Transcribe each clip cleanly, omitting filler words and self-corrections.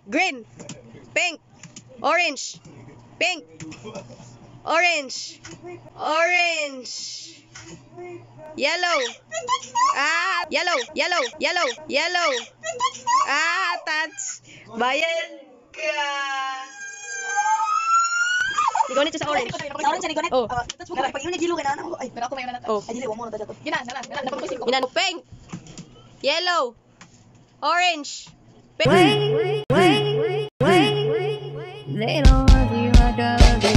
Green. Pink. Orange. Pink. Orange. Orange. Yellow. Ah, yellow. Yellow. Yellow. Yellow. Ah, touch. Bayad ka. Ligonit siya sa orange. Sa orange, ligonit? Oh. Touch mo ko. Pag inunin, dilo ka na. Ay, pero ako may na. Oh. Ay, dili, wamo na dato. Gina. Pink. Yellow. Orange. Pink. They don't love you like I love you.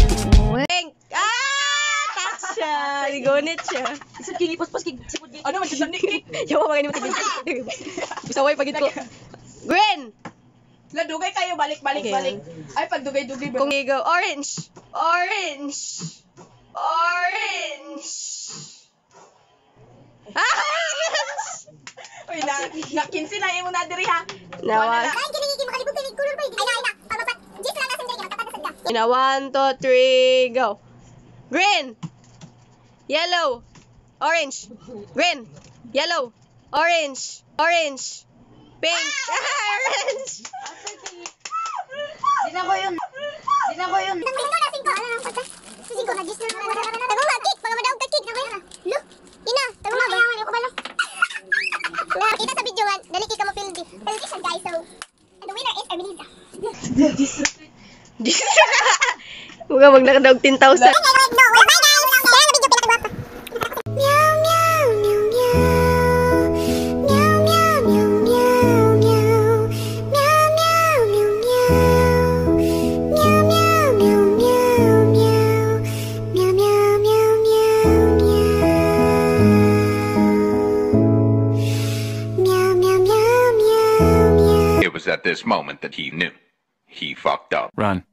Pink. Ah, touch siya. Ligonit siya. Isip king ipos-pos king. Ano man siya ni? Yawa mga mo tigil. Bisaway pagit ko. Green. Ladugay kayo, balik. Ay, pag dugay-dugay bro. Kung igo, orange. Orange. Orange. Ah! Uy, na 15 na imo na diri ha. Nawa. Ay, kini makalibog kini kulor pa. Ay na. Pamapat. Just lang nasan diri makatasad ka. Na 1, 2, 3, go. Green. Yellow. Orange. Green. Yellow. Orange. Orange. Pink. Orange. Di na ko yun. Nang na singko. Ano nang pata? Singko na just na. Tago magkik, pag madaog ka kik na kayo. Look. Ina, tago ma ba? Ko balo. Kita sa video dali kay ka mo pildi. Pildi siya guys. So, and the winner is Ermelita. Huwag ka magnakadaog 10,000. No, bye guys. Kaya na video pinakagwapa. Meow meow meow meow. Meow meow meow meow meow. Meow meow meow meow. Meow meow meow meow meow. Meow meow meow meow meow. Meow meow meow meow meow. It was at this moment that he knew. He fucked up. Run.